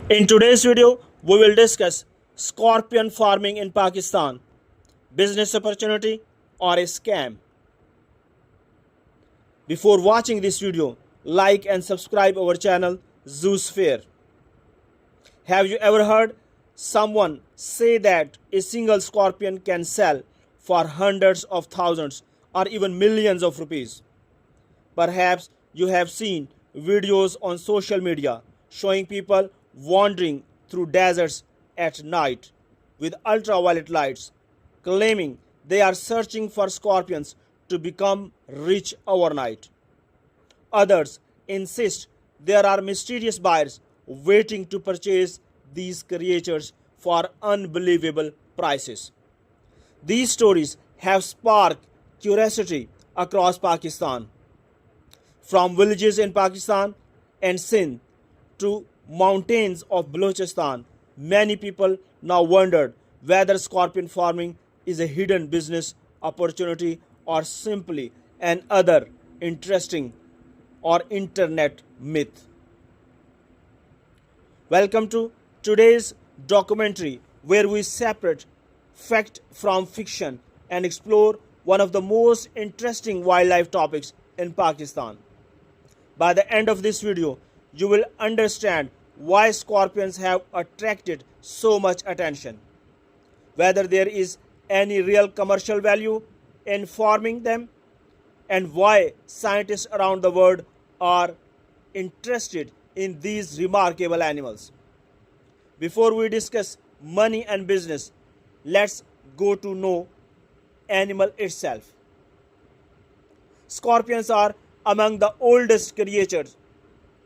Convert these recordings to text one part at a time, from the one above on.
In today's video, we will discuss scorpion farming in Pakistan, business opportunity or a scam. Before watching this video, like and subscribe our channel Zoosphere. Have you ever heard someone say that a single scorpion can sell for hundreds of thousands or even millions of rupees? Perhaps you have seen videos on social media showing people wandering through deserts at night with ultraviolet lights, claiming they are searching for scorpions to become rich overnight. Others insist there are mysterious buyers waiting to purchase these creatures for unbelievable prices. These stories have sparked curiosity across Pakistan. From villages in Pakistan and Sindh to mountains of Balochistan, many people now wondered whether scorpion farming is a hidden business opportunity or simply another interesting or internet myth. Welcome to today's documentary where we separate fact from fiction and explore one of the most interesting wildlife topics in Pakistan. By the end of this video, you will understand why scorpions have attracted so much attention, whether there is any real commercial value in farming them, and why scientists around the world are interested in these remarkable animals. Before we discuss money and business, let's go to know animal itself. Scorpions are among the oldest creatures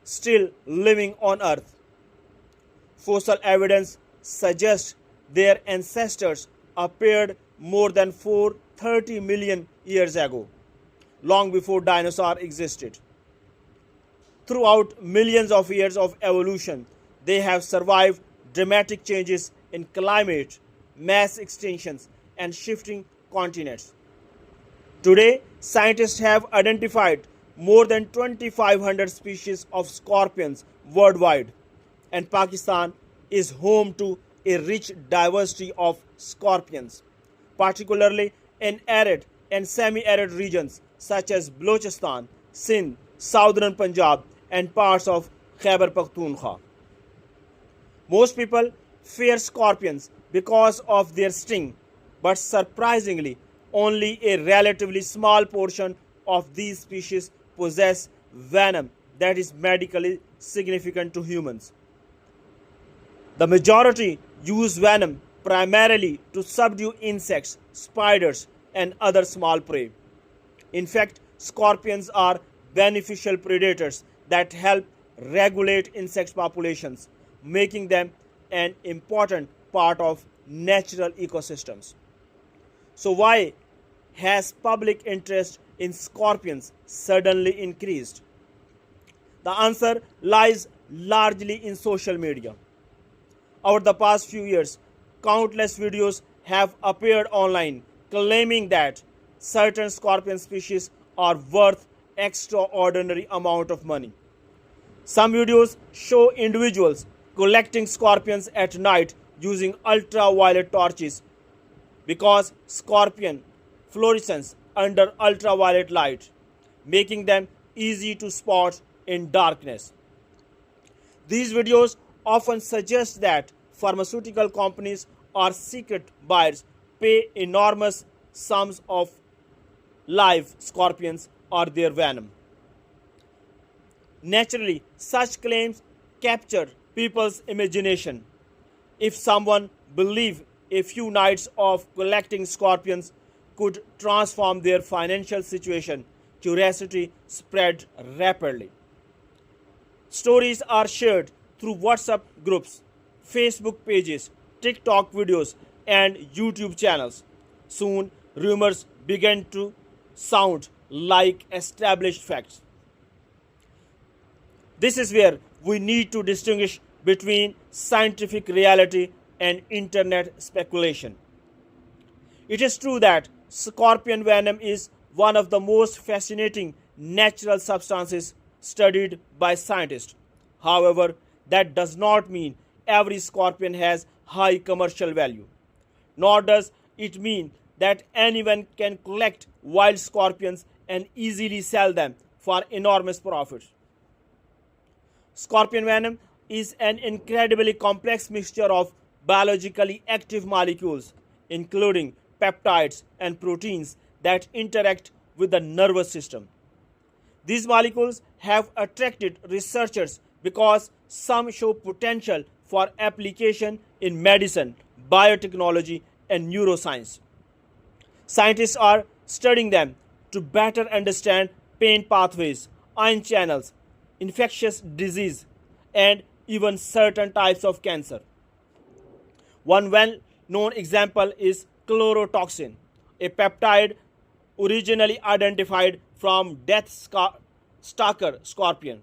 still living on Earth. Fossil evidence suggests their ancestors appeared more than 430 million years ago, long before dinosaurs existed. Throughout millions of years of evolution, they have survived dramatic changes in climate, mass extinctions, and shifting continents. Today, scientists have identified more than 2,500 species of scorpions worldwide, and Pakistan is home to a rich diversity of scorpions, particularly in arid and semi-arid regions such as Balochistan, Sindh, southern Punjab, and parts of Khyber Pakhtunkhwa. Most people fear scorpions because of their sting, but surprisingly, only a relatively small portion of these species possess venom that is medically significant to humans. The majority use venom primarily to subdue insects, spiders, and other small prey. In fact, scorpions are beneficial predators that help regulate insect populations, making them an important part of natural ecosystems. So why has public interest in scorpions suddenly increased? The answer lies largely in social media. Over the past few years, countless videos have appeared online claiming that certain scorpion species are worth extraordinary amount of money. Some videos show individuals collecting scorpions at night using ultraviolet torches because scorpion fluorescence under ultraviolet light, making them easy to spot in darkness. These videos often suggest that pharmaceutical companies or secret buyers pay enormous sums of live scorpions or their venom. Naturally, such claims capture people's imagination. If someone believes a few nights of collecting scorpions could transform their financial situation, curiosity spread rapidly. Stories are shared through WhatsApp groups, Facebook pages, TikTok videos, and YouTube channels. Soon, rumors began to sound like established facts. This is where we need to distinguish between scientific reality and internet speculation. It is true that scorpion venom is one of the most fascinating natural substances studied by scientists. However, that does not mean every scorpion has high commercial value. Nor does it mean that anyone can collect wild scorpions and easily sell them for enormous profits. Scorpion venom is an incredibly complex mixture of biologically active molecules, including peptides and proteins that interact with the nervous system. These molecules have attracted researchers because some show potential for application in medicine, biotechnology, and neuroscience. Scientists are studying them to better understand pain pathways, ion channels, infectious disease, and even certain types of cancer. One well known example is chlorotoxin, a peptide originally identified from death stalker scorpion.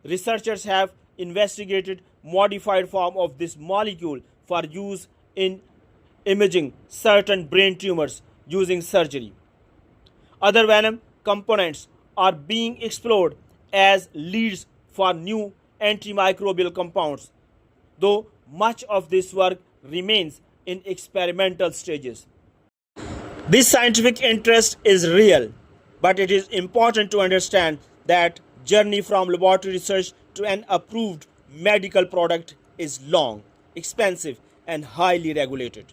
Researchers have investigated modified form of this molecule for use in imaging certain brain tumors using surgery. Other venom components are being explored as leads for new antimicrobial compounds, though much of this work remains in experimental stages. This scientific interest is real, but it is important to understand that journey from laboratory research to an approved medical product is long, expensive, and highly regulated.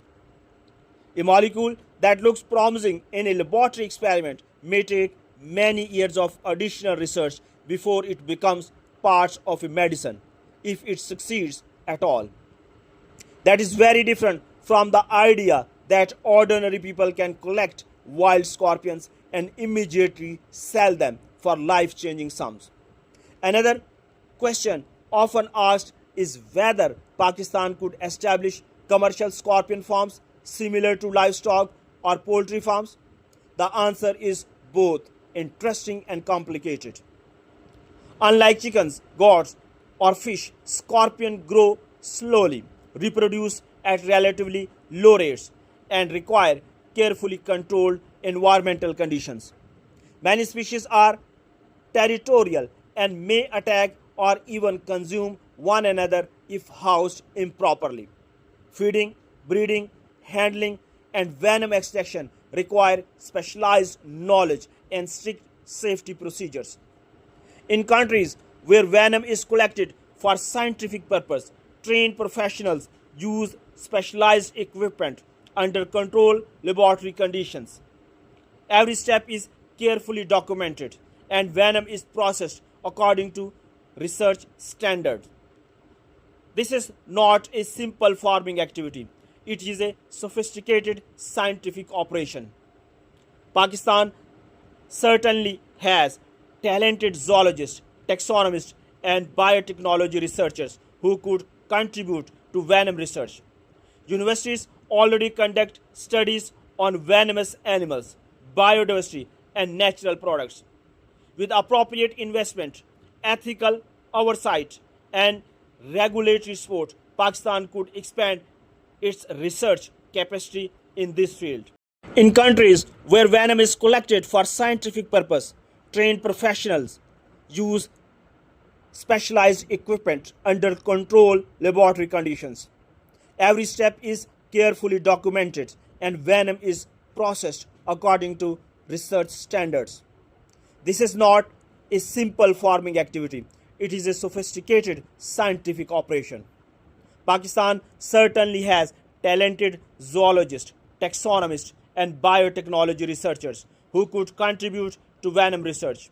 A molecule that looks promising in a laboratory experiment may take many years of additional research before it becomes part of a medicine, if it succeeds at all. That is very different from the idea that ordinary people can collect wild scorpions and immediately sell them for life-changing sums. Another question often asked is whether Pakistan could establish commercial scorpion farms similar to livestock or poultry farms. The answer is both interesting and complicated. Unlike chickens, goats, or fish, scorpions grow slowly, reproduce at relatively low rates, and require carefully controlled environmental conditions. Many species are territorial and may attack or even consume one another if housed improperly. Feeding, breeding, handling, and venom extraction require specialized knowledge and strict safety procedures. In countries where venom is collected for scientific purpose, trained professionals use specialized equipment under controlled laboratory conditions. Every step is carefully documented, and venom is processed according to research standards. This is not a simple farming activity. It is a sophisticated scientific operation. Pakistan certainly has talented zoologists, taxonomists, and biotechnology researchers who could contribute to venom research. Universities already conduct studies on venomous animals, biodiversity, and natural products. With appropriate investment, ethical oversight, and regulatory support, Pakistan could expand its research capacity in this field. In countries where venom is collected for scientific purpose, trained professionals use specialized equipment under controlled laboratory conditions. Every step is carefully documented, and venom is processed according to research standards. This is not a simple farming activity. It is a sophisticated scientific operation. Pakistan certainly has talented zoologists, taxonomists, and biotechnology researchers who could contribute to venom research.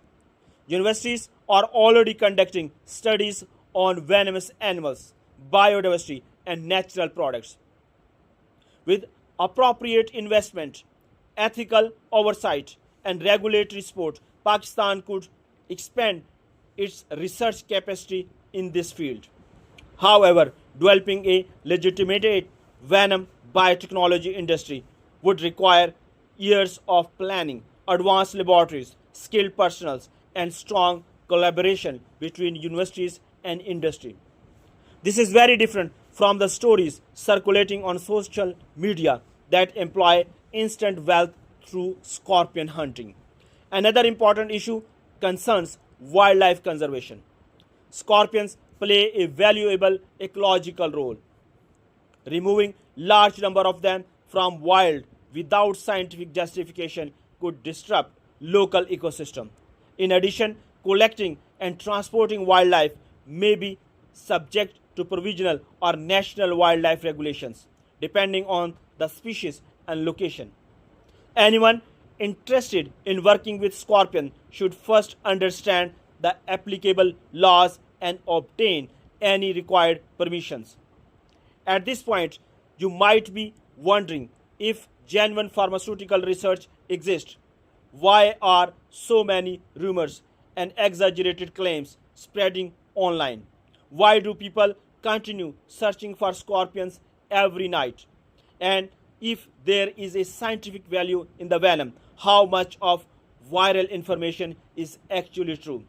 Universities are already conducting studies on venomous animals, biodiversity, and natural products. With appropriate investment, ethical oversight, and regulatory support, Pakistan could expand its research capacity in this field. However, developing a legitimate venom biotechnology industry would require years of planning, advanced laboratories, skilled personnel, and strong collaboration between universities and industry. This is very different from the stories circulating on social media that imply instant wealth through scorpion hunting. Another important issue concerns wildlife conservation. Scorpions play a valuable ecological role. Removing large number of them from wild without scientific justification could disrupt local ecosystem. In addition, collecting and transporting wildlife may be subject to provisional or national wildlife regulations depending on the species and location. Anyone interested in working with scorpion should first understand the applicable laws and obtain any required permissions. At this point, you might be wondering if genuine pharmaceutical research exists. Why are so many rumors and exaggerated claims spreading online? Why do people continue searching for scorpions every night? And if there is a scientific value in the venom, how much of viral information is actually true?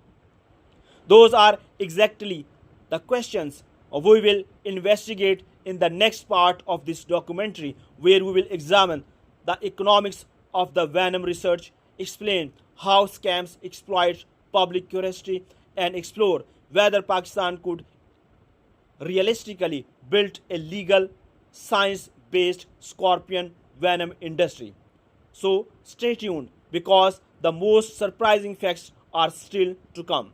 Those are exactly the questions we will investigate in the next part of this documentary, where we will examine the economics of the venom research, explain how scams exploit public curiosity, and explore whether Pakistan could realistically build a legal, science-based scorpion venom industry. So stay tuned because the most surprising facts are still to come.